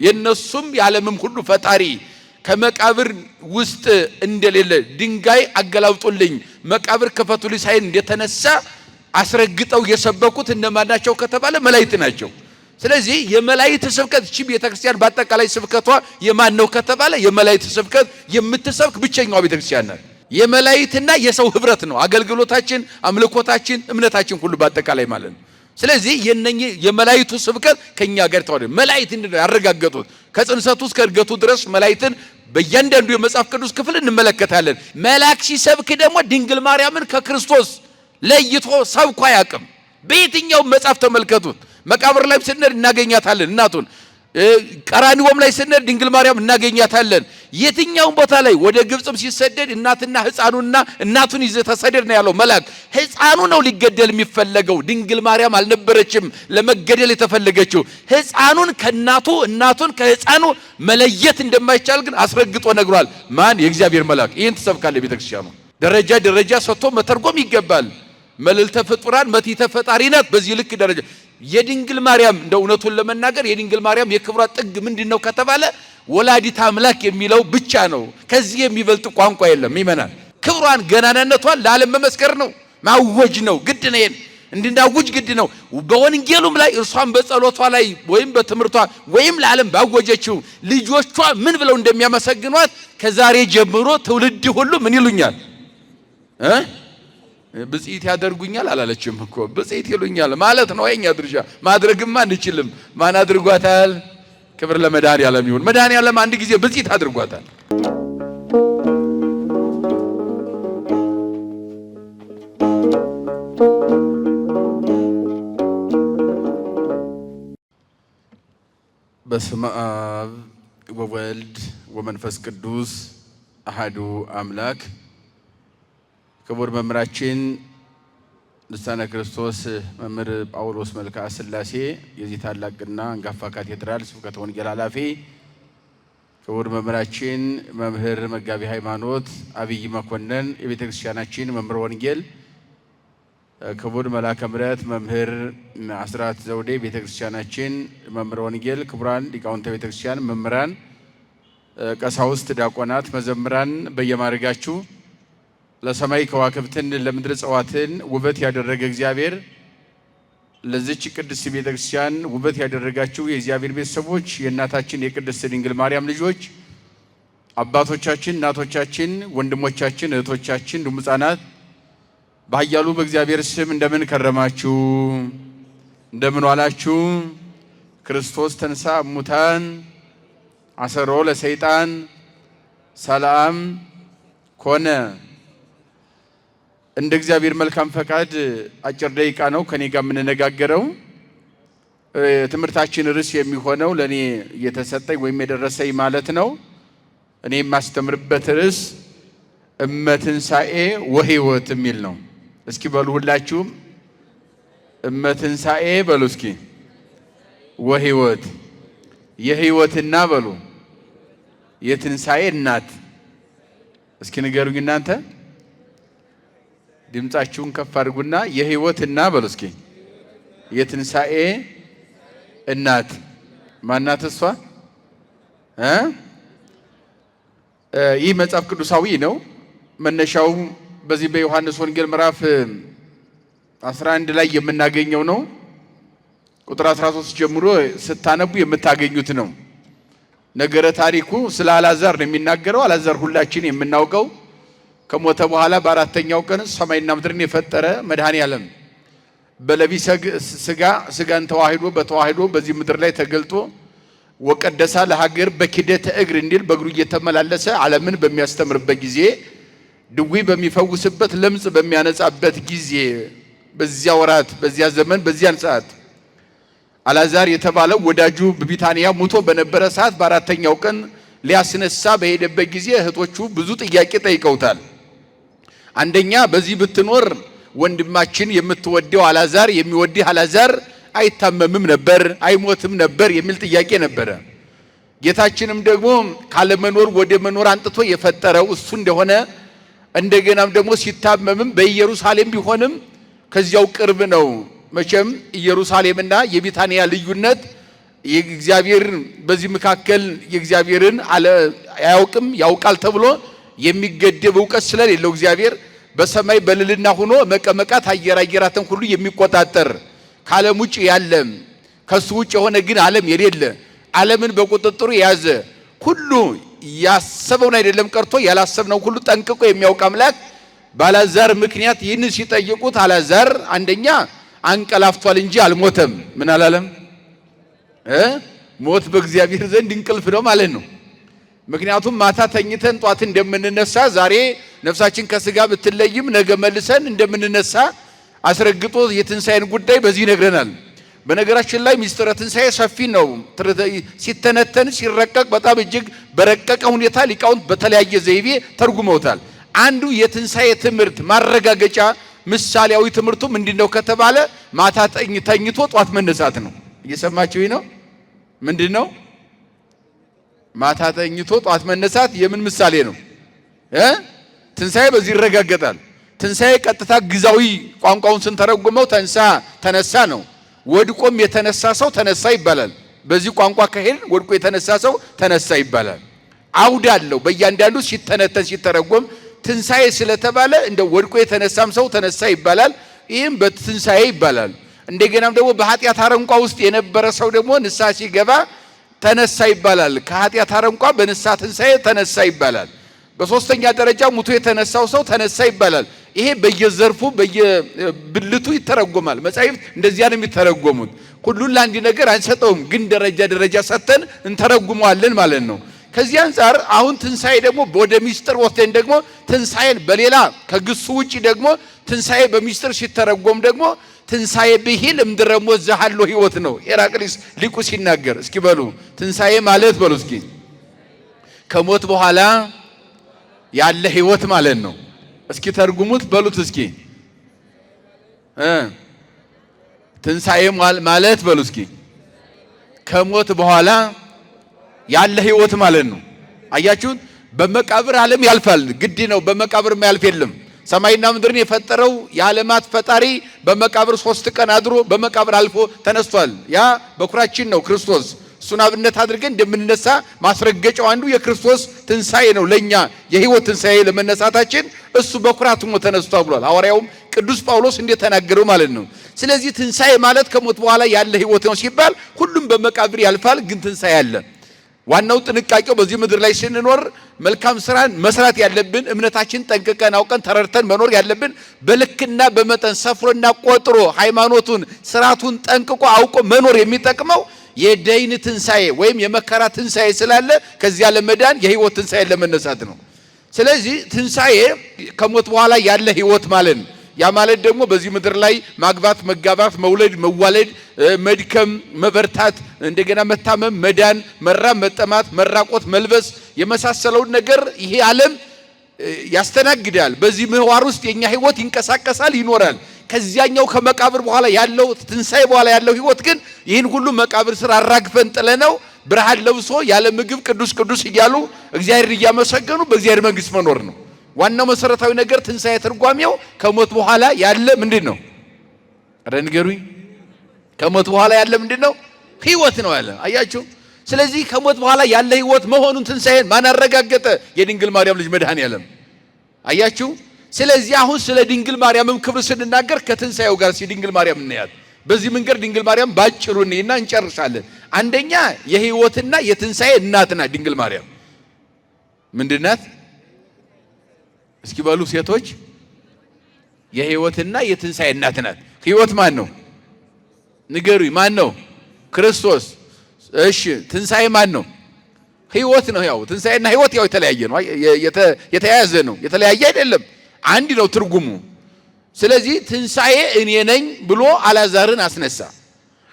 የነሱም ያለምም ሁሉ ፈጣሪ ከመቃብር ውስጥ እንደሌለ ድንጋይ አገላውጡልኝ መቃብር ከፈቱልኝ ሳይል እንደተነሳ አስረግጠው የሰበኩት እነማን ናቸው ከተባለ መላእክት ናቸው። ስለዚህ የመላእክት ስብከት እቺ ቤተክርስቲያን በአጠቃላይ ስብከቷ የማን ነው ከተባለ የመላእክት ስብከት የምትሰብክ ብቸኛዋ ቤተክርስቲያን ናት። የመላእክትና የሰው ህብረት ነው አገልግሎታችን፣ አምልኮታችን፣ እምነታችን ሁሉ በአጠቃላይ ማለት ነው። ስለዚህ የነኚህ የመላእክቱ ስብከት ከኛ ጋር ተዋህዶ መላእክት እንደው ያረጋገጡት ከጽንሰቱ እስከ እርገቱ ድረስ መላእክትን በእያንዳንዱ የመጽሐፍ ቅዱስ ክፍል እንመለከታለን። መልአክ ሲሰብክ ደግሞ ድንግል ማርያምን ከክርስቶስ ለይቶ ሰብኮ አያውቅም። በየትኛው መጽሐፍ ተመልከቱት። መቃብር ላይ ስንሄድ እናገኛታለን እናቱን፣ ቀራንዮም ላይ ስንሄድ ድንግል ማርያም እናገኛታለን። የትኛው ቦታ ላይ ወደ ግብጽም ሲሰደድ እናትና ህፃኑና እናቱን ይዘ ተሰደድ ነው ያለው መልአክ። ህፃኑ ነው ሊገደል የሚፈለገው፣ ድንግል ማርያም አልነበረችም ለመገደል የተፈለገችው። ህፃኑን ከናቱ እናቱን ከህፃኑ መለየት እንደማይቻል ግን አስረግጦ ነግሯል። ማን? የእግዚአብሔር መልአክ። ይህን ትሰብካለች ቤተክርስቲያኑ። ደረጃ ደረጃ ሰጥቶ መተርጎም ይገባል። መልዕልተ ፍጡራን መትሕተ ፈጣሪ ናት። በዚህ ልክ ደረጃ የድንግል ማርያም እንደ እውነቱን ለመናገር የድንግል ማርያም የክብሯ ጥግ ምንድነው ከተባለ ወላዲተ አምላክ የሚለው ብቻ ነው። ከዚህ የሚበልጥ ቋንቋ የለም። ይመናል ክብሯን ገናናነቷን ለዓለም መመስከር ነው፣ ማወጅ ነው። ግድ ነው፣ እንድናውጅ ግድ ነው። በወንጌሉም ላይ እርሷን በጸሎቷ ላይ ወይም በትምህርቷ ወይም ለዓለም ባወጀችው ልጆቿ ምን ብለው እንደሚያመሰግኗት ከዛሬ ጀምሮ ትውልድ ሁሉ ምን ይሉኛል? ብጽዕት ያደርጉኛል አላለችም እኮ ብጽዕት ይሉኛል ማለት ነው። የኛ ድርሻ ማድረግማ አንችልም። ማን አድርጓታል? ክብር ለመድኃኔዓለም ይሁን። መድኃኔዓለም አንድ ጊዜ ብጽዕት አድርጓታል። በስመ አብ ወወልድ ወመንፈስ ቅዱስ አሐዱ አምላክ። ክቡር መምህራችን ልሳነ ክርስቶስ መምህር ጳውሎስ መልክዓ ሥላሴ የዚህ ታላቅና አንጋፋ ካቴድራል ስብከተ ወንጌል ኃላፊ፣ ክቡር መምህራችን መምህር መጋቢ ሃይማኖት አብይ መኮንን የቤተ ክርስቲያናችን መምህር ወንጌል፣ ክቡር መልአከ ምሕረት መምህር አስራት ዘውዴ ቤተ ክርስቲያናችን መምህር ወንጌል፣ ክቡራን ሊቃውንተ ቤተ ክርስቲያን መምህራን፣ ቀሳውስት፣ ዲያቆናት፣ መዘምራን በየማዕረጋችሁ ለሰማይ ከዋክብትን ለምድር እጽዋትን ውበት ያደረገ እግዚአብሔር ለዚች ቅድስት ቤተክርስቲያን ውበት ያደረጋችሁ የእግዚአብሔር ቤተሰቦች የእናታችን የቅድስት ድንግል ማርያም ልጆች አባቶቻችን፣ እናቶቻችን፣ ወንድሞቻችን፣ እህቶቻችን፣ እንዲሁም ሕፃናት በኃያሉ በእግዚአብሔር ስም እንደምን ከረማችሁ? እንደምን ዋላችሁ? ክርስቶስ ተንሥአ እሙታን አሰሮ ለሰይጣን ሰላም ኮነ። እንደ እግዚአብሔር መልካም ፈቃድ አጭር ደቂቃ ነው ከኔ ጋር የምንነጋገረው። ትምህርታችን ርዕስ የሚሆነው ለኔ የተሰጠኝ ወይም የደረሰኝ ማለት ነው። እኔ የማስተምርበት ርዕስ እመትንሣኤ ወሕይወት የሚል ነው። እስኪ በሉ ሁላችሁም እመትንሣኤ በሉ እስኪ ወሕይወት። የሕይወትና በሉ የትንሣኤ እናት። እስኪ ንገሩኝ እናንተ ድምጻችሁን ከፍ አድርጉና የሕይወትና በሉ እስኪ የትንሣኤ እናት ማናት እሷ? ይህ መጽሐፍ ቅዱሳዊ ነው። መነሻው በዚህ በዮሐንስ ወንጌል ምዕራፍ 11 ላይ የምናገኘው ነው። ቁጥር 13 ጀምሮ ስታነቡ የምታገኙት ነው። ነገረ ታሪኩ ስለ አልዓዛር ነው የሚናገረው። አልዓዛር ሁላችን የምናውቀው ከሞተ በኋላ በአራተኛው ቀን ሰማይና ምድርን የፈጠረ መድኃኔዓለም በለቢሰ ሥጋን ተዋህዶ በተዋህዶ በዚህ ምድር ላይ ተገልጦ ወቀደሳ ለሀገር በኪደተ እግር እንዲል በእግሩ እየተመላለሰ ዓለምን በሚያስተምርበት ጊዜ፣ ድዊ በሚፈውስበት፣ ለምጽ በሚያነጻበት ጊዜ፣ በዚያ ወራት፣ በዚያ ዘመን፣ በዚያን ሰዓት አልዓዛር የተባለው ወዳጁ በቢታንያ ሙቶ በነበረ ሰዓት በአራተኛው ቀን ሊያስነሳ በሄደበት ጊዜ እህቶቹ ብዙ ጥያቄ ጠይቀውታል። አንደኛ በዚህ ብትኖር ወንድማችን የምትወደው አልዓዛር የሚወድህ አልዓዛር አይታመምም ነበር፣ አይሞትም ነበር የሚል ጥያቄ ነበረ። ጌታችንም ደግሞ ካለመኖር ወደ መኖር አንጥቶ የፈጠረው እሱ እንደሆነ እንደገናም ደግሞ ሲታመምም በኢየሩሳሌም ቢሆንም ከዚያው ቅርብ ነው። መቼም ኢየሩሳሌምና የቢታንያ ልዩነት የእግዚአብሔር በዚህ መካከል የእግዚአብሔርን አያውቅም ያውቃል ተብሎ የሚገደብ ዕውቀት ስለሌለው እግዚአብሔር በሰማይ በልልና ሆኖ መቀመቃት አየራትን ሁሉ የሚቆጣጠር ከዓለም ውጭ ያለ ከሱ ውጭ የሆነ ግን ዓለም የሌለ ዓለምን በቁጥጥሩ የያዘ ሁሉ ያሰበውን አይደለም ቀርቶ ያላሰብነው ሁሉ ጠንቅቆ የሚያውቅ አምላክ ባላዛር ምክንያት ይህን ሲጠይቁት አላዛር አንደኛ አንቀላፍቷል እንጂ አልሞተም። ምን አላለም? ሞት በእግዚአብሔር ዘንድ እንቅልፍ ነው ማለት ነው። ምክንያቱም ማታ ተኝተን ጧት እንደምንነሳ ዛሬ ነፍሳችን ከስጋ ብትለይም ነገ መልሰን እንደምንነሳ አስረግጦ የትንሣኤን ጉዳይ በዚህ ይነግረናል። በነገራችን ላይ ሚስጥረ ትንሣኤ ሰፊ ነው። ሲተነተን ሲረቀቅ በጣም እጅግ በረቀቀ ሁኔታ ሊቃውንት በተለያየ ዘይቤ ተርጉመውታል። አንዱ የትንሣኤ ትምህርት ማረጋገጫ ምሳሌያዊ ትምህርቱ ምንድነው ከተባለ ማታ ተኝቶ ጧት መነሳት ነው። እየሰማችሁ ነው? ምንድነው? ማታ ተኝቶ ጧት መነሳት የምን ምሳሌ ነው? ትንሣኤ በዚህ ይረጋገጣል። ትንሣኤ ቀጥታ ግዛዊ ቋንቋውን ስንተረጉመው ተነሳ ነው። ወድቆም የተነሳ ሰው ተነሳ ይባላል። በዚህ ቋንቋ ከሄድ ወድቆ የተነሳ ሰው ተነሳ ይባላል። አውድ አለው በእያንዳንዱ ሲተነተን ሲተረጎም ትንሣኤ ስለተባለ እንደ ወድቆ የተነሳም ሰው ተነሳ ይባላል። ይህም በትንሣኤ ይባላል። እንደገናም ደግሞ በኃጢአት አረንቋ ውስጥ የነበረ ሰው ደግሞ ንስሐ ሲገባ ተነሳ ይባላል። ከኃጢአት አረንቋ በንስሐ ትንሣኤ ተነሳ ይባላል። በሶስተኛ ደረጃ ሙቶ የተነሳው ሰው ተነሳ ይባላል። ይሄ በየዘርፉ በየብልቱ ይተረጎማል። መጻሕፍት እንደዚያ ነው የሚተረጎሙት። ሁሉን ለአንድ ነገር አንሰጠውም፣ ግን ደረጃ ሰጥተን እንተረጉመዋለን ማለት ነው። ከዚህ አንፃር አሁን ትንሣኤ ደግሞ ወደ ሚስጥር ወስደን ደግሞ ትንሣኤን በሌላ ከግሱ ውጪ ደግሞ ትንሣኤ በሚስጥር ሲተረጎም ደግሞ ትንሣኤ ብሂል እምድረ ሞት ዘሃሎ ሕይወት ነው። ኤራቅሊስ ሊቁ ሲናገር እስኪ በሉ ትንሣኤ ማለት በሉ እስኪ ከሞት በኋላ ያለ ሕይወት ማለት ነው። እስኪ ተርጉሙት በሉት እስኪ ትንሣኤ ማለት በሉ እስኪ ከሞት በኋላ ያለ ሕይወት ማለት ነው። አያችሁት? በመቃብር ዓለም ያልፋል፣ ግድ ነው። በመቃብር የማያልፍ የለም። ሰማይና ምድርን የፈጠረው የዓለማት ፈጣሪ በመቃብር 3 ቀን አድሮ በመቃብር አልፎ ተነስቷል። ያ በኩራችን ነው ክርስቶስ። እሱን አብነት አድርገን እንደምንነሳ ማስረገጫው አንዱ የክርስቶስ ትንሣኤ ነው። ለኛ የሕይወት ትንሣኤ ለመነሳታችን እሱ በኩራት ሞቶ ተነስቷል ብሏል። ሐዋርያውም ቅዱስ ጳውሎስ እንደተናገረው ማለት ነው። ስለዚህ ትንሣኤ ማለት ከሞት በኋላ ያለ ሕይወት ነው ሲባል ሁሉም በመቃብር ያልፋል፣ ግን ትንሣኤ አለ። ዋናው ጥንቃቄው በዚህ ምድር ላይ ስንኖር መልካም ስራን መስራት ያለብን እምነታችን ጠንቅቀን አውቀን ተረድተን መኖር ያለብን በልክና በመጠን ሰፍሮና ቆጥሮ ሃይማኖቱን ስርዓቱን ጠንቅቆ አውቆ መኖር የሚጠቅመው የደይን ትንሣኤ ወይም የመከራ ትንሣኤ ስላለ ከዚያ ለመዳን የሕይወት ትንሣኤ ለመነሳት ነው። ስለዚህ ትንሣኤ ከሞት በኋላ ያለ ሕይወት ማለት ነው። ያ ማለት ደግሞ በዚህ ምድር ላይ ማግባት፣ መጋባት፣ መውለድ፣ መዋለድ፣ መድከም፣ መበርታት፣ እንደገና መታመም፣ መዳን፣ መራብ፣ መጠማት፣ መራቆት፣ መልበስ የመሳሰለውን ነገር ይሄ ዓለም ያስተናግዳል። በዚህ ምህዋር ውስጥ የኛ ሕይወት ይንቀሳቀሳል፣ ይኖራል። ከዚያኛው ከመቃብር በኋላ ያለው ትንሣኤ በኋላ ያለው ሕይወት ግን ይህን ሁሉ መቃብር ስር አራግፈን ጥለነው ብርሃን ለብሶ ያለ ምግብ ቅዱስ ቅዱስ እያሉ እግዚአብሔርን እያመሰገኑ በእግዚአብሔር መንግሥት መኖር ነው። ዋናው መሰረታዊ ነገር ትንሣኤ ትርጓሜው ከሞት በኋላ ያለ ምንድን ነው? አረ ንገሩኝ። ከሞት በኋላ ያለ ምንድን ነው? ሕይወት ነው ያለ። አያችሁ። ስለዚህ ከሞት በኋላ ያለ ሕይወት መሆኑን ትንሣኤን ማን አረጋገጠ? የድንግል ማርያም ልጅ መድኃኔዓለም። አያችሁ። ስለዚህ አሁን ስለ ድንግል ማርያምም ክብር ስንናገር ከትንሣኤው ጋር ድንግል ማርያም እናያት። በዚህ መንገድ ድንግል ማርያም ባጭሩ እንይና እንጨርሳለን። አንደኛ የሕይወትና የትንሣኤ እናት ናት ድንግል ማርያም። ምንድን ናት? እስኪ በሉ ሴቶች፣ የሕይወትና የትንሣኤ እናት ናት። ሕይወት ማን ነው? ንገሩኝ። ማን ነው? ክርስቶስ። እሺ፣ ትንሣኤ ማን ነው? ሕይወት ነው። ያው ትንሣኤና ሕይወት ያው የተለያየ ነው፣ የተያያዘ ነው። የተለያየ አይደለም፣ አንድ ነው ትርጉሙ። ስለዚህ ትንሣኤ እኔ ነኝ ብሎ አልዓዛርን አስነሳ።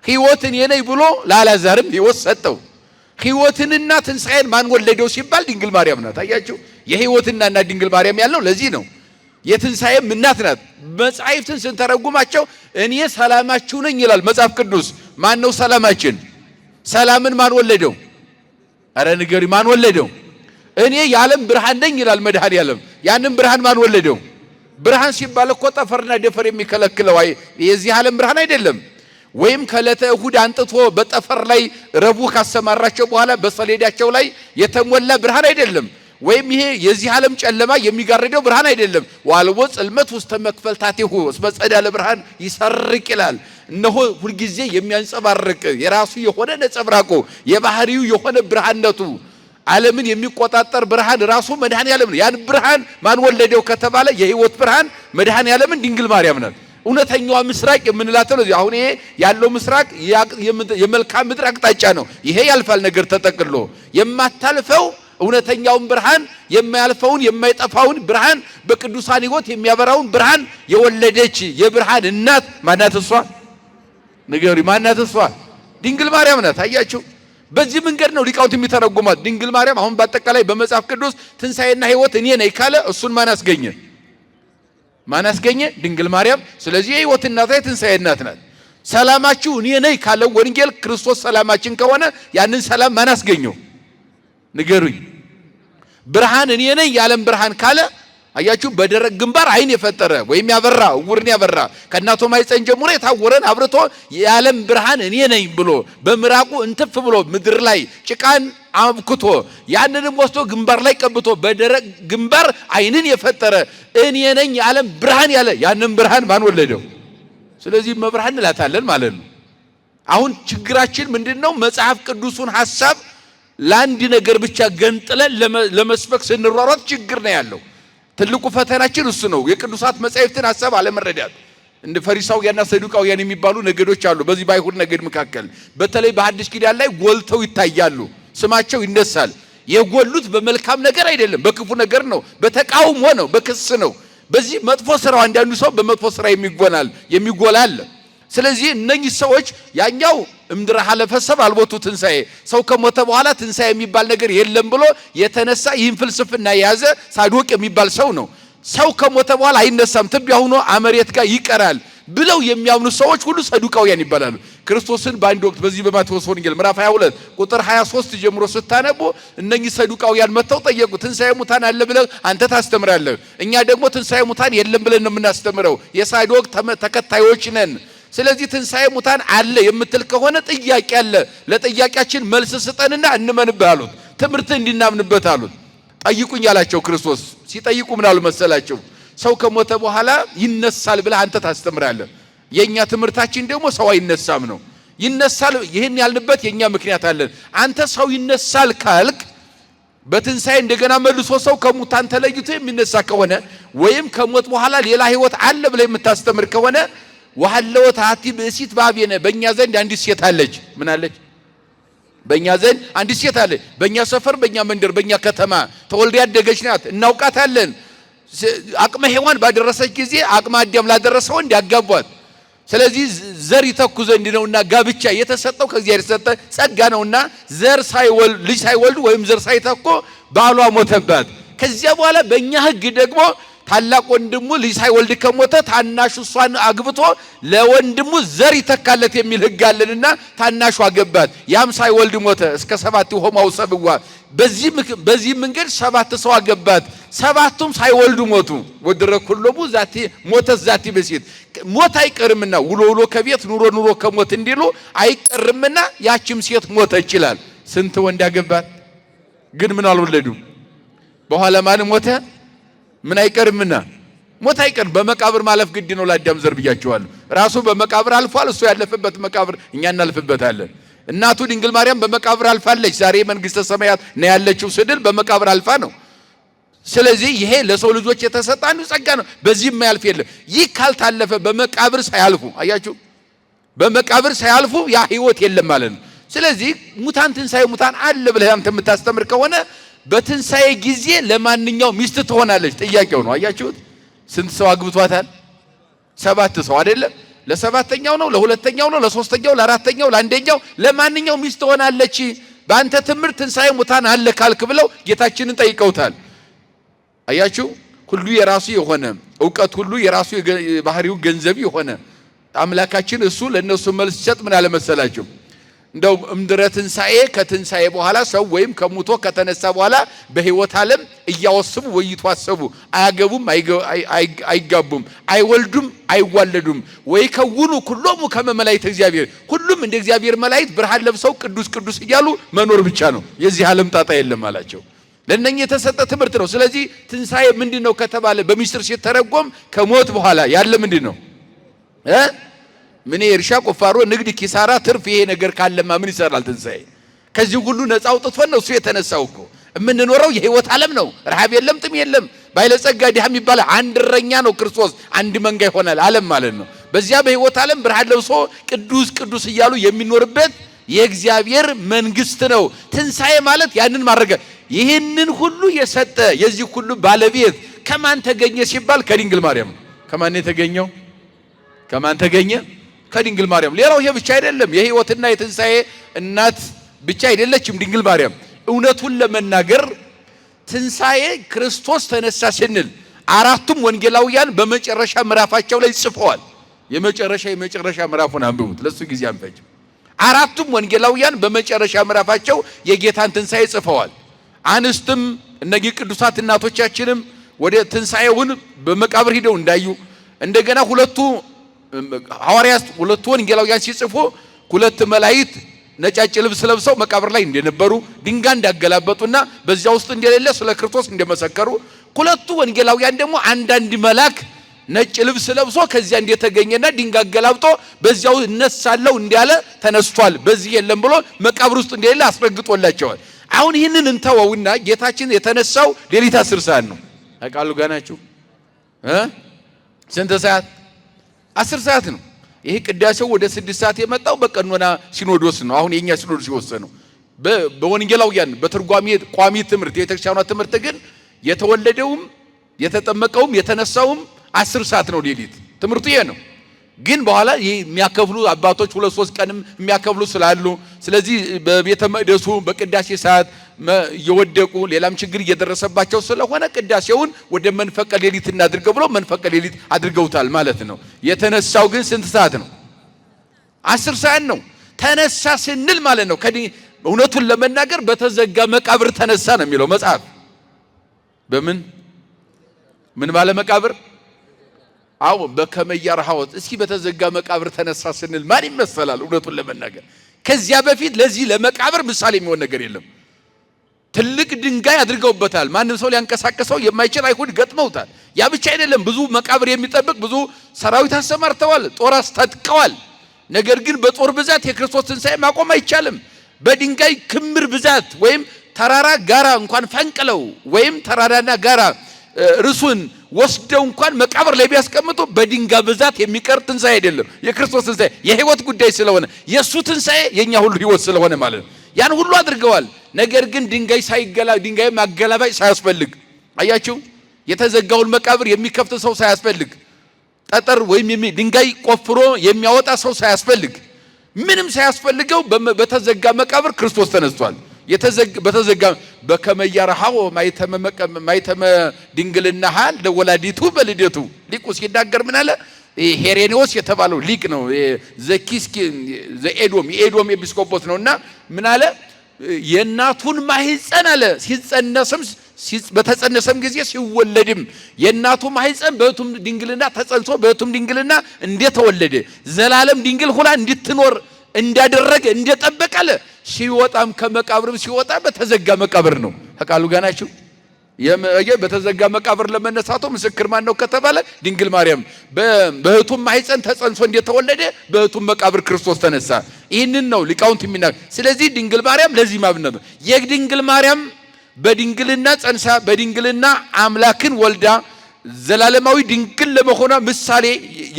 ሕይወት እኔ ነኝ ብሎ ለአልዓዛርም ሕይወት ሰጠው። ሕይወትንና ትንሣኤን ማን ወለደው ሲባል ድንግል ማርያም ናት። አያችሁ። የሕይወትና እናት ድንግል ማርያም ያልነው ለዚህ ነው። የትንሣኤም እናት ናት። መጻሕፍትን ስንተረጉማቸው እኔ ሰላማችሁ ነኝ ይላል መጽሐፍ ቅዱስ። ማን ነው ሰላማችን? ሰላምን ማን ወለደው? አረ ንገሪ፣ ማን ወለደው? እኔ የዓለም ብርሃን ነኝ ይላል መድኃኔዓለም። ያንን ብርሃን ማን ወለደው? ብርሃን ሲባል እኮ ጠፈርና ደፈር የሚከለክለው የዚህ ዓለም ብርሃን አይደለም። ወይም ከዕለተ እሁድ አንጥቶ በጠፈር ላይ ረቡዕ ካሰማራቸው በኋላ በሰሌዳቸው ላይ የተሞላ ብርሃን አይደለም። ወይም ይሄ የዚህ ዓለም ጨለማ የሚጋርደው ብርሃን አይደለም። ዋልቦ ጽልመት ውስተ መክፈልታቲሁ እስመ ጸዳለ ብርሃን ይሰርቅ ይላል። እነሆ ሁልጊዜ የሚያንጸባርቅ የራሱ የሆነ ነጸብራቁ የባህሪው የሆነ ብርሃንነቱ ዓለምን የሚቆጣጠር ብርሃን ራሱ መድኃኔዓለም ነው። ያን ብርሃን ማን ወለደው ከተባለ የሕይወት ብርሃን መድኃኔዓለምን ድንግል ማርያም ናት። እውነተኛዋ ምስራቅ የምንላት ነው። አሁን ይሄ ያለው ምስራቅ የመልካም ምድር አቅጣጫ ነው። ይሄ ያልፋል ነገር ተጠቅሎ የማታልፈው እውነተኛውን ብርሃን የማያልፈውን የማይጠፋውን ብርሃን በቅዱሳን ሕይወት የሚያበራውን ብርሃን የወለደች የብርሃን እናት ማናት? እሷ ንገሪ፣ ማናት እሷ? ድንግል ማርያም ናት። አያችሁ፣ በዚህ መንገድ ነው ሊቃውንት የሚተረጉሟት ድንግል ማርያም። አሁን በአጠቃላይ በመጽሐፍ ቅዱስ ትንሣኤና ሕይወት እኔ ነኝ ካለ እሱን ማን አስገኘ? ማን አስገኘ? ድንግል ማርያም። ስለዚህ የሕይወት እናት የትንሣኤ እናት ናት። ሰላማችሁ እኔ ነኝ ካለው ወንጌል ክርስቶስ ሰላማችን ከሆነ ያንን ሰላም ማን አስገኘው? ንገሩኝ። ብርሃን እኔ ነኝ የዓለም ብርሃን ካለ አያችሁ፣ በደረቅ ግንባር አይን የፈጠረ ወይም ያበራ ዕውርን ያበራ ከእናቱ ማኅፀን ጀምሮ የታወረን አብርቶ የዓለም ብርሃን እኔ ነኝ ብሎ በምራቁ እንትፍ ብሎ ምድር ላይ ጭቃን አብክቶ ያንንም ወስዶ ግንባር ላይ ቀብቶ በደረቅ ግንባር አይንን የፈጠረ እኔ ነኝ የዓለም ብርሃን ያለ ያንን ብርሃን ማን ወለደው? ስለዚህ መብርሃን እንላታለን ማለት ነው። አሁን ችግራችን ምንድነው? መጽሐፍ ቅዱሱን ሐሳብ ለአንድ ነገር ብቻ ገንጥለን ለመስበክ ስንሯሯጥ ችግር ነው ያለው። ትልቁ ፈተናችን እሱ ነው። የቅዱሳት መጻሕፍትን ሐሳብ አለመረዳት። እንደ ፈሪሳውያንና ሰዱቃውያን የሚባሉ ነገዶች አሉ በዚህ በአይሁድ ነገድ መካከል። በተለይ በሐዲስ ኪዳን ላይ ጎልተው ይታያሉ። ስማቸው ይነሳል። የጎሉት በመልካም ነገር አይደለም፣ በክፉ ነገር ነው፣ በተቃውሞ ነው፣ በክስ ነው። በዚህ መጥፎ ስራው አንዳንዱ ሰው በመጥፎ ስራ የሚጎላል። ስለዚህ እነኚህ ሰዎች ያኛው እምድረ ሐለፈ ሰብእ አልቦቱ ትንሣኤ ሰው ከሞተ በኋላ ትንሣኤ የሚባል ነገር የለም ብሎ የተነሳ ይህን ፍልስፍና የያዘ ሳዶቅ የሚባል ሰው ነው። ሰው ከሞተ በኋላ አይነሳም፣ ትቢያ ሆኖ መሬት ጋር ይቀራል ብለው የሚያምኑ ሰዎች ሁሉ ሰዱቃውያን ይባላሉ። ክርስቶስን በአንድ ወቅት በዚህ በማቴዎስ ወንጌል ምዕራፍ 22 ቁጥር 23 ጀምሮ ስታነቡ እነኚህ ሰዱቃውያን መጥተው ጠየቁ። ትንሣኤ ሙታን አለ ብለህ አንተ ታስተምራለህ፣ እኛ ደግሞ ትንሣኤ ሙታን የለም ብለን ነው የምናስተምረው። የሳዶቅ ተከታዮች ነን። ስለዚህ ትንሣኤ ሙታን አለ የምትል ከሆነ ጥያቄ አለ፣ ለጥያቄያችን መልስ ስጠንና እንመንብህ አሉት። ትምህርት እንድናምንበት አሉት። ጠይቁኝ አላቸው ክርስቶስ። ሲጠይቁ ምን አሉ መሰላቸው? ሰው ከሞተ በኋላ ይነሳል ብለህ አንተ ታስተምራለህ፣ የኛ ትምህርታችን ደግሞ ሰው አይነሳም ነው። ይነሳል ይህን ያልንበት የኛ ምክንያት አለን። አንተ ሰው ይነሳል ካልክ በትንሣኤ እንደገና መልሶ ሰው ከሙታን ተለይቶ የሚነሳ ከሆነ ወይም ከሞት በኋላ ሌላ ሕይወት አለ ብለህ የምታስተምር ከሆነ ወሐለወ ታቲ ብእሲት በአብየነ በእኛ ዘንድ አንዲት ሴት አለች። ምን አለች? በእኛ ዘንድ አንዲት ሴት አለች። በእኛ ሰፈር፣ በእኛ መንደር፣ በእኛ ከተማ ተወልዳ ያደገች ናት፣ እናውቃታለን። አቅመ ሔዋን ባደረሰች ጊዜ አቅመ አዳም ላደረሰው እንዲያጋቧት። ስለዚህ ዘር ይተኩ ዘንድ ነውና ጋብቻ የተሰጠው ከእግዚአብሔር የተሰጠ ጸጋ ነውና ልጅ ሳይወልዱ ወይም ዘር ሳይተኩ ባሏ ሞተባት። ከዚያ በኋላ በእኛ ሕግ ደግሞ ታላቅ ወንድሙ ልጅ ሳይወልድ ከሞተ ታናሹ እሷን አግብቶ ለወንድሙ ዘር ይተካለት የሚል ሕግ አለንና ታናሹ አገባት። ያም ሳይወልድ ሞተ። እስከ 7 ሆማው ሰብዋ። በዚህ መንገድ 7 ሰው አገባት። 7ቱም ሳይወልዱ ሞቱ። ወድረ ኩሎሙ ዛቲ ሞተ ዛቲ በሴት ሞት አይቀርምና ውሎ ከቤት ኑሮ ከሞት እንዲሉ አይቀርምና ያችም ሴት ሞተ ይችላል። ስንት ወንድ አገባት ግን ምን አልወለዱም። በኋላ ማን ሞተ? ምን አይቀርምና ሞት አይቀርም። በመቃብር ማለፍ ግድ ነው ለአዳም ዘር ብያቸዋለሁ። ራሱ በመቃብር አልፏል። እሱ ያለፈበት መቃብር እኛ እናልፍበታለን። እናቱ ድንግል ማርያም በመቃብር አልፋለች። ዛሬ መንግስተ ሰማያት ነው ያለችው ስድል በመቃብር አልፋ ነው። ስለዚህ ይሄ ለሰው ልጆች የተሰጠ አንዱ ጸጋ ነው። በዚህ የማያልፍ የለም። ይህ ካልታለፈ በመቃብር ሳያልፉ አያችሁ፣ በመቃብር ሳያልፉ ያ ህይወት የለም ማለት ነው። ስለዚህ ሙታን ትንሣኤ ሙታን አለ ብለህ አንተ የምታስተምር ከሆነ በትንሣኤ ጊዜ ለማንኛው ሚስት ትሆናለች? ጥያቄው ነው። አያችሁት? ስንት ሰው አግብቷታል? 7 ሰው አይደለም? ለሰባተኛው ነው፣ ለሁለተኛው ነው፣ ለሶስተኛው፣ ለአራተኛው፣ ለአንደኛው ለማንኛው ሚስት ትሆናለች? በአንተ ትምህርት ትንሣኤ ሙታን አለ ካልክ ብለው ጌታችንን ጠይቀውታል። አያችሁ፣ ሁሉ የራሱ የሆነ ዕውቀት ሁሉ የራሱ ባህሪው ገንዘብ የሆነ አምላካችን እሱ ለነሱ መልስ ሲሰጥ ምን አለ መሰላችሁ? እንደው እምድረ ትንሣኤ ከትንሣኤ በኋላ ሰው ወይም ከሙቶ ከተነሳ በኋላ በሕይወት ዓለም እያወስቡ ወይቷሰቡ አያገቡም አይጋቡም አይወልዱም አይዋለዱም ወይ ከውኑ ኩሎሙ ከመ መላእክተ እግዚአብሔር ሁሉም እንደ እግዚአብሔር መላእክት ብርሃን ለብሰው ቅዱስ ቅዱስ እያሉ መኖር ብቻ ነው የዚህ ዓለም ጣጣ የለም አላቸው። ለነኛ የተሰጠ ትምህርት ነው። ስለዚህ ትንሣኤ ምንድነው ከተባለ በሚስጥር ሲተረጎም ከሞት በኋላ ያለ ምንድነው? ምን እርሻ ቁፋሮ ንግድ ኪሳራ ትርፍ ይሄ ነገር ካለማ ምን ይሰራል ትንሣኤ? ከዚህ ሁሉ ነፃ አውጥቶን ነው እሱ የተነሳው እኮ። የምንኖረው የሕይወት ዓለም ነው። ረሃብ የለም ጥም የለም። ባይለጸጋ ድሃ የሚባል አንድ እረኛ ነው ክርስቶስ። አንድ መንጋ ይሆናል ዓለም ማለት ነው። በዚያ በሕይወት ዓለም ብርሃን ለብሶ ቅዱስ ቅዱስ እያሉ የሚኖርበት የእግዚአብሔር መንግስት ነው ትንሣኤ ማለት። ያንን ማድረግ ይህንን ሁሉ የሰጠ የዚህ ሁሉ ባለቤት ከማን ተገኘ ሲባል ከድንግል ማርያም። ከማን የተገኘው? ከማን ተገኘ? ከድንግል ማርያም። ሌላው ይሄ ብቻ አይደለም። የሕይወትና የትንሣኤ እናት ብቻ አይደለችም ድንግል ማርያም። እውነቱን ለመናገር ትንሣኤ ክርስቶስ ተነሳ ስንል አራቱም ወንጌላውያን በመጨረሻ ምዕራፋቸው ላይ ጽፈዋል። የመጨረሻ ምዕራፉን አንብቡት፣ ለሱ ጊዜ አንፈጅ። አራቱም ወንጌላውያን በመጨረሻ ምዕራፋቸው የጌታን ትንሣኤ ጽፈዋል። አንስትም እነዚህ ቅዱሳት እናቶቻችንም ወደ ትንሣኤውን በመቃብር ሂደው እንዳዩ እንደገና ሁለቱ ሐዋርያት ሁለቱ ወንጌላውያን ሲጽፉ ሁለት መላእክት ነጫጭ ልብስ ለብሰው መቃብር ላይ እንደነበሩ ድንጋይ እንዳገላበጡና በዚያ ውስጥ እንደሌለ ስለ ክርስቶስ እንደመሰከሩ ሁለቱ ወንጌላውያን ደግሞ አንዳንድ መልአክ ነጭ ልብስ ለብሶ ከዚያ እንደተገኘና ድንጋይ አገላብጦ በዚያው እነሳለሁ እንዳለ ተነስቷል በዚህ የለም ብሎ መቃብር ውስጥ እንደሌለ አስረግጦላቸዋል። አሁን ይህንን እንተወውና ጌታችን የተነሳው ሌሊት 10 ሰዓት ነው። አቃሉ ጋናችሁ ስንት ሰዓት? 10 ሰዓት ነው። ይሄ ቅዳሴው ወደ 6 ሰዓት የመጣው በቀኖና ሲኖዶስ ነው። አሁን የኛ ሲኖዶስ ሲወሰነው በወንጌላውያን በትርጓሜ ቋሚ ትምህርት የቤተክርስቲያኗ ትምህርት ግን የተወለደውም የተጠመቀውም የተነሳውም 10 ሰዓት ነው ሌሊት። ትምህርቱ ይሄ ነው። ግን በኋላ የሚያከፍሉ አባቶች 2-3 ቀንም የሚያከፍሉ ስላሉ ስለዚህ በቤተ መቅደሱ በቅዳሴ ሰዓት እየወደቁ ሌላም ችግር እየደረሰባቸው ስለሆነ ቅዳሴውን ወደ መንፈቀ ሌሊት እናድርገው ብለው መንፈቀ ሌሊት አድርገውታል ማለት ነው። የተነሳው ግን ስንት ሰዓት ነው? 10 ሰዓት ነው። ተነሳ ስንል ማለት ነው እውነቱን ለመናገር በተዘጋ መቃብር ተነሳ ነው የሚለው መጽሐፍ። በምን ምን ባለ መቃብር? አዎ በከመያርሃወት። እስኪ በተዘጋ መቃብር ተነሳ ስንል ማን ይመሰላል? እውነቱን ለመናገር ከዚያ በፊት ለዚህ ለመቃብር ምሳሌ የሚሆን ነገር የለም። ትልቅ ድንጋይ አድርገውበታል። ማንም ሰው ሊያንቀሳቀሰው የማይችል አይሁድ ገጥመውታል። ያ ብቻ አይደለም፣ ብዙ መቃብር የሚጠብቅ ብዙ ሰራዊት አሰማርተዋል፣ ጦር አስታጥቀዋል። ነገር ግን በጦር ብዛት የክርስቶስ ትንሣኤ ማቆም አይቻልም። በድንጋይ ክምር ብዛት ወይም ተራራ ጋራ እንኳን ፈንቅለው ወይም ተራራና ጋራ ርሱን ወስደው እንኳን መቃብር ላይ ቢያስቀምጡ በድንጋይ ብዛት የሚቀር ትንሣኤ አይደለም። የክርስቶስ ትንሣኤ የሕይወት ጉዳይ ስለሆነ የእሱ ትንሣኤ የኛ ሁሉ ሕይወት ስለሆነ ማለት ነው። ያን ሁሉ አድርገዋል። ነገር ግን ድንጋይ ማገላባጭ ሳያስፈልግ አያችሁ፣ የተዘጋውን መቃብር የሚከፍት ሰው ሳያስፈልግ፣ ጠጠር ወይም ድንጋይ ቆፍሮ የሚያወጣ ሰው ሳያስፈልግ፣ ምንም ሳያስፈልገው በተዘጋ መቃብር ክርስቶስ ተነስቷል። በተዘጋ በከመያርሃው ማይተመ ድንግልናሃ ለወላዲቱ በልደቱ ሊቁ ሲናገር ምን አለ? ሄሬኔዎስ የተባለው ሊቅ ነው። የኤዶም ኤጲስቆጶስ ነውና ምን አለ? የእናቱን ማህፀን አለ ሲጸነስም በተጸነሰም ጊዜ ሲወለድም የእናቱ ማህፀን በእቱም ድንግልና ተጸንሶ በእቱም ድንግልና እንደተወለደ ዘላለም ድንግል ሁላ እንድትኖር እንዳደረገ እንደጠበቀለ ሲወጣም ከመቃብርም ሲወጣ በተዘጋ መቃብር ነው። ተቃሉ ጋናችሁ በተዘጋ መቃብር ለመነሳቱ ምስክር ማን ነው ከተባለ ድንግል ማርያም በእቱም ማህፀን ተጸንሶ እንደተወለደ በእቱም መቃብር ክርስቶስ ተነሳ። ይህንን ነው ሊቃውንት የሚናገር። ስለዚህ ድንግል ማርያም ለዚህ ማብነት ነው። የድንግል ማርያም በድንግልና ጸንሳ በድንግልና አምላክን ወልዳ ዘላለማዊ ድንግል ለመሆኗ ምሳሌ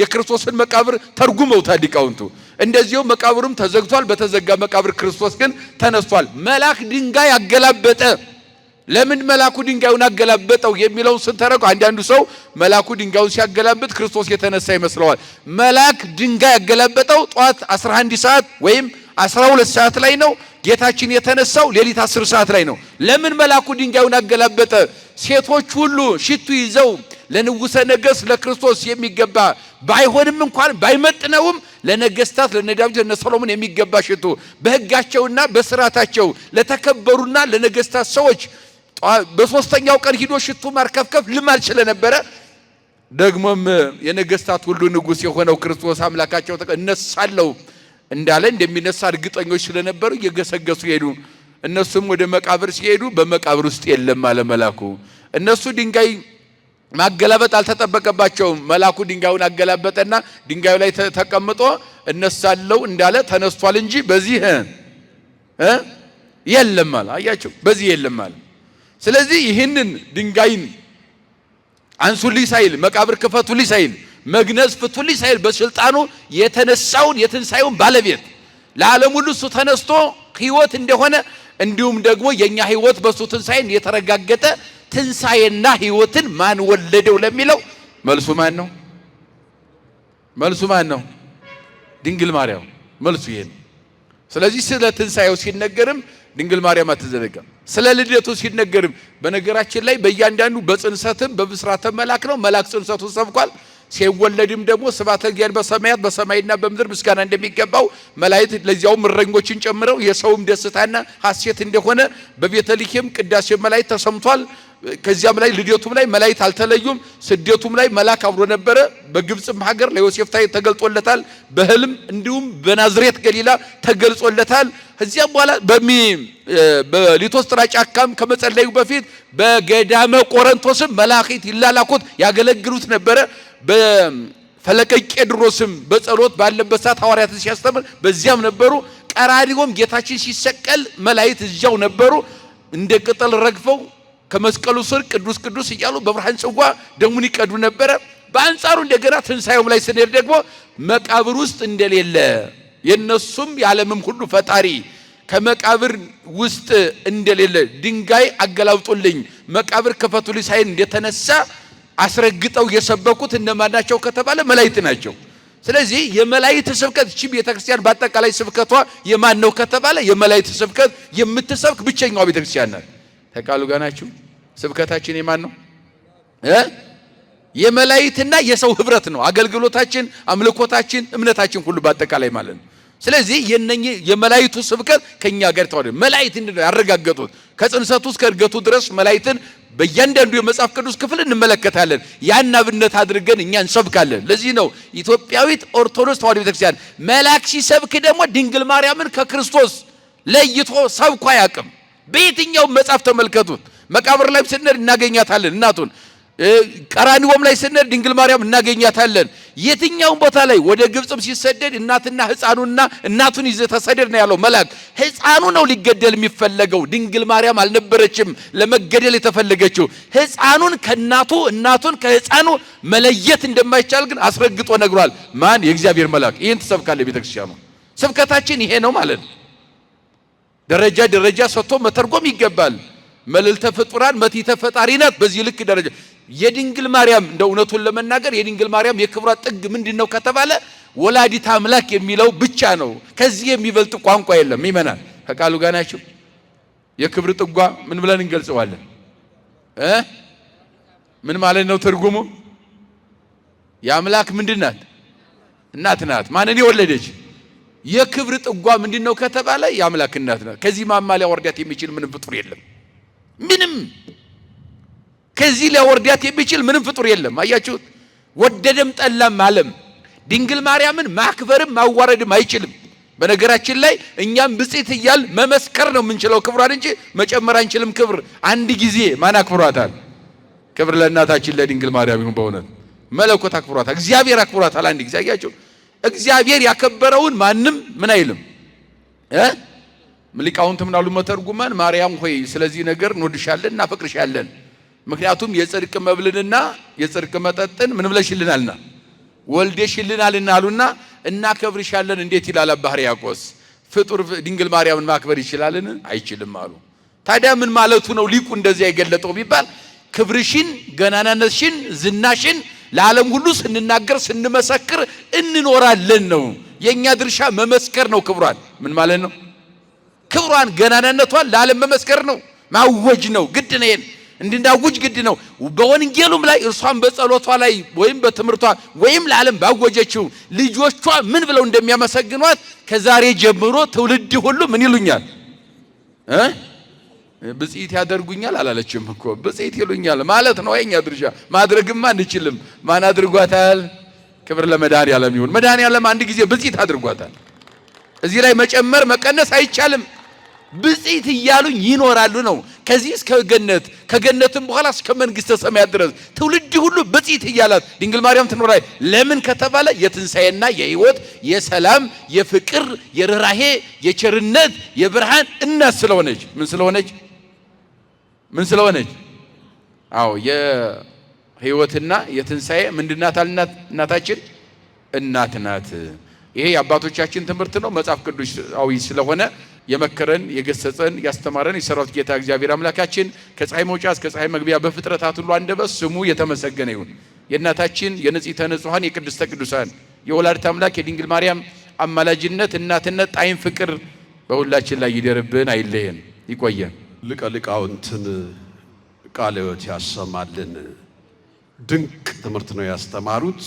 የክርስቶስን መቃብር ተርጉመውታል ሊቃውንቱ። እንደዚሁ መቃብሩም ተዘግቷል። በተዘጋ መቃብር ክርስቶስ ግን ተነስቷል። መልአክ ድንጋይ አገላበጠ። ለምን መልአኩ ድንጋዩን አገላበጠው የሚለውን ስንተረኩ አንዳንዱ ሰው መልአኩ ድንጋዩን ሲያገላብጥ ክርስቶስ የተነሳ ይመስለዋል። መልአክ ድንጋይ ያገላበጠው ጧት 11 ሰዓት ወይም 12 ሰዓት ላይ ነው። ጌታችን የተነሳው ሌሊት 10 ሰዓት ላይ ነው። ለምን መልአኩ ድንጋዩን አገላበጠ? ሴቶች ሁሉ ሽቱ ይዘው ለንጉሠ ነገሥት ለክርስቶስ የሚገባ ባይሆንም እንኳን ባይመጥነውም ለነገስታት ለነዳዊት ለሰሎሞን የሚገባ ሽቱ በሕጋቸውና በሥርዓታቸው ለተከበሩና ለነገስታት ሰዎች በሶስተኛው ቀን ሂዶ ሽቱ ማርከፍከፍ ልማድ ስለነበረ ደግሞም የነገስታት ሁሉ ንጉሥ የሆነው ክርስቶስ አምላካቸው እነሳለሁ እንዳለ እንደሚነሳ እርግጠኞች ስለነበሩ እየገሰገሱ ሄዱ። እነሱም ወደ መቃብር ሲሄዱ በመቃብር ውስጥ የለም አለ መልአኩ። እነሱ ድንጋይ ማገላበጥ አልተጠበቀባቸውም። መልአኩ ድንጋዩን አገላበጠና ድንጋዩ ላይ ተቀምጦ እነሳለሁ እንዳለ ተነስቷል እንጂ በዚህ የለም አለ። አያችሁ፣ በዚህ የለም አለ። ስለዚህ ይህንን ድንጋይን አንሱልኝ ሳይል መቃብር ክፈቱልኝ ሳይል መግነዝ ፍቱልኝ ሳይል በስልጣኑ የተነሳውን የትንሳኤውን ባለቤት ለዓለም ሁሉ እሱ ተነስቶ ሕይወት እንደሆነ እንዲሁም ደግሞ የኛ ሕይወት በሱ ትንሳኤን የተረጋገጠ ትንሳኤና ሕይወትን ማን ወለደው ለሚለው መልሱ ማን ነው? መልሱ ማን ነው? ድንግል ማርያም። መልሱ ይሄ ነው። ስለዚህ ስለ ትንሳኤው ሲነገርም ድንግል ማርያም አትዘነጋም። ስለ ልደቱ ሲነገርም በነገራችን ላይ በእያንዳንዱ በጽንሰትም በብስራተ መልአክ ነው። መልአክ ጽንሰቱን ሰብኳል። ሲወለድም ደግሞ ስብሐተ እግዚአብሔር በሰማያት በሰማይና በምድር ምስጋና እንደሚገባው መላእክት ለዚያውም እረኞችን ጨምረው የሰውም ደስታና ሐሴት እንደሆነ በቤተልሔም ቅዳሴ መላእክት ተሰምቷል። ከዚያም ላይ ልደቱም ላይ መላእክት አልተለዩም። ስደቱም ላይ መልአክ አብሮ ነበረ። በግብጽም ሀገር ለዮሴፍ ተገልጾለታል በህልም እንዲሁም በናዝሬት ገሊላ ተገልጾለታል። ከዚያም በኋላ በሊቶስጥራ ጫካም ከመጸለዩ በፊት በገዳመ ቆሮንቶስም መላእክት ይላላኩት ያገለግሉት ነበረ። በፈለቀ ቄድሮስም በጸሎት ባለበት ሰዓት ሐዋርያትን ሲያስተምር በዚያም ነበሩ። ቀራንዮም ጌታችን ሲሰቀል መላእክት እዚያው ነበሩ። እንደ ቅጠል ረግፈው ከመስቀሉ ስር ቅዱስ ቅዱስ እያሉ በብርሃን ጽዋ ደሙን ይቀዱ ነበረ። በአንጻሩ እንደገና ትንሳኤውም ላይ ስንሄድ ደግሞ መቃብር ውስጥ እንደሌለ የነሱም የዓለምም ሁሉ ፈጣሪ ከመቃብር ውስጥ እንደሌለ ድንጋይ አገላብጡልኝ መቃብር ክፈቱልኝ ሳይል እንደተነሳ አስረግጠው የሰበኩት እነማን ናቸው ከተባለ መላእክት ናቸው። ስለዚህ የመላእክት ስብከት እቺ ቤተክርስቲያን በአጠቃላይ ስብከቷ የማን ነው ከተባለ የመላእክት ስብከት የምትሰብክ ብቸኛዋ ቤተክርስቲያን ናት። ተቃሉ ጋር ናችሁ። ስብከታችን የማን ነው? የመላእክትና የሰው ህብረት ነው። አገልግሎታችን፣ አምልኮታችን፣ እምነታችን ሁሉ በአጠቃላይ ማለት ነው። ስለዚህ የነኚህ የመላእክቱ ስብከት ከኛ ጋር ተዋደ መላእክት እንደው ያረጋገጡት ከጽንሰቱ እስከ እርገቱ ድረስ መላእክትን በእያንዳንዱ የመጽሐፍ ቅዱስ ክፍል እንመለከታለን። ያን አብነት አድርገን እኛ እንሰብካለን። ለዚህ ነው ኢትዮጵያዊት ኦርቶዶክስ ተዋሕዶ ቤተክርስቲያን መልአክ ሲሰብክ ደግሞ ድንግል ማርያምን ከክርስቶስ ለይቶ ሰብኮ አያውቅም። በየትኛው መጽሐፍ ተመልከቱት። መቃብር ላይ ስንሄድ እናገኛታለን እናቱን። ቀራንዮም ላይ ስንሄድ ድንግል ማርያም እናገኛታለን። የትኛውም ቦታ ላይ ወደ ግብጽም ሲሰደድ እናትና ሕፃኑና እናቱን ይዘ ተሰደድ ነው ያለው መልአክ። ሕፃኑ ነው ሊገደል የሚፈለገው። ድንግል ማርያም አልነበረችም ለመገደል የተፈለገችው። ሕፃኑን ከእናቱ እናቱን ከሕፃኑ መለየት እንደማይቻል ግን አስረግጦ ነግሯል። ማን? የእግዚአብሔር መልአክ። ይህን ትሰብካለች ቤተክርስቲያኑ። ስብከታችን ይሄ ነው ማለት ነው። ደረጃ ደረጃ ሰጥቶ መተርጎም ይገባል። መልዕልተ ፍጡራን መቲተ ፈጣሪ ናት። በዚህ ልክ ደረጃ የድንግል ማርያም እንደ እውነቱን ለመናገር የድንግል ማርያም የክብሯ ጥግ ምንድነው ከተባለ ወላዲተ አምላክ የሚለው ብቻ ነው። ከዚህ የሚበልጥ ቋንቋ የለም። ይመናል። ከቃሉ ጋር ናችሁ። የክብር ጥጓ ምን ብለን እንገልጸዋለን? ምን ማለት ነው ትርጉሙ? የአምላክ ምንድናት? እናት ናት። ማንን የወለደች? የክብር ጥጓ ምንድነው ከተባለ የአምላክ እናት ናት። ከዚህ ማማ ሊያወርዳት የሚችል ምንም ፍጡር የለም። ምንም ከዚህ ሊያወርዳት የሚችል ምንም ፍጡር የለም። አያችሁት? ወደደም ጠላም ዓለም ድንግል ማርያምን ማክበርም ማዋረድም አይችልም። በነገራችን ላይ እኛም ብጽዕት እያል መመስከር ነው የምንችለው ክብሯን እንጂ መጨመር አንችልም። ክብር አንድ ጊዜ ማን አክብሯታል? ክብር ለእናታችን ለድንግል ማርያም ይሁን። በእውነት መለኮት አክብሯታል። እግዚአብሔር አክብሯታል። አንድ ጊዜ አያችሁ፣ እግዚአብሔር ያከበረውን ማንም ምን አይልም። ሊቃውንት ምን አሉ መተርጉማን? ማርያም ሆይ ስለዚህ ነገር እንወድሻለን እናፈቅርሻለን። ምክንያቱም የጽድቅ መብልንና የጽድቅ መጠጥን ምን ብለሽልናልና ወልደሽልናልና አሉና እናከብርሻለን። እንዴት ይላል አባ ሕርያቆስ? ፍጡር ድንግል ማርያምን ማክበር ይችላልን? አይችልም አሉ። ታዲያ ምን ማለቱ ነው ሊቁ እንደዚያ የገለጠው ቢባል ክብርሽን፣ ገናናነትሽን፣ ዝናሽን ለዓለም ሁሉ ስንናገር ስንመሰክር እንኖራለን ነው። የኛ ድርሻ መመስከር ነው። ክብሯን ምን ማለት ነው? ክብሯን ገናናነቷን ለዓለም መመስከር ነው፣ ማወጅ ነው። ግድ ነው። እንድናውጅ ግድ ነው። በወንጌሉም ላይ እርሷን በጸሎቷ ላይ ወይም በትምህርቷ ወይም ለዓለም ባወጀችው ልጆቿ ምን ብለው እንደሚያመሰግኗት ከዛሬ ጀምሮ ትውልድ ሁሉ ምን ይሉኛል? ብጽዕት ያደርጉኛል አላለችም እኮ ብጽዕት ይሉኛል ማለት ነው። የኛ ድርሻ ማድረግማ አንችልም። ማን አድርጓታል? ክብር ለመድኃኔዓለም ይሁን። መድኃኔዓለም አንድ ጊዜ ብጽዕት አድርጓታል። እዚህ ላይ መጨመር መቀነስ አይቻልም። ብጽዕት እያሉኝ ይኖራሉ ነው። ከዚህ እስከ ገነት ከገነትም በኋላ እስከ መንግሥተ ሰማያት ድረስ ትውልድ ሁሉ ብጽዕት እያላት ድንግል ማርያም ትኖራለች። ለምን ከተባለ የትንሣኤና የሕይወት የሰላም የፍቅር የርኅራኄ የቸርነት የብርሃን እናት ስለሆነች ምን ስለሆነች? አዎ የሕይወትና የትንሣኤ ምንድናት? እናታችን እናት ናት። ይሄ የአባቶቻችን ትምህርት ነው። መጽሐፍ ቅዱሳዊ ስለሆነ የመከረን የገሰጸን ያስተማረን የሰራዊት ጌታ እግዚአብሔር አምላካችን ከፀሐይ መውጫ እስከ ፀሐይ መግቢያ በፍጥረታት ሁሉ አንደበት ስሙ የተመሰገነ ይሁን። የእናታችን የንጽሕተ ንጹሐን የቅድስተ ቅዱሳን የወላዲተ አምላክ የድንግል ማርያም አማላጅነት እናትነት ጣዕም ፍቅር በሁላችን ላይ ይደርብን፣ አይለየን፣ ይቆየን። ሊቀ ሊቃውንትን ቃለ ሕይወት ያሰማልን። ድንቅ ትምህርት ነው ያስተማሩት።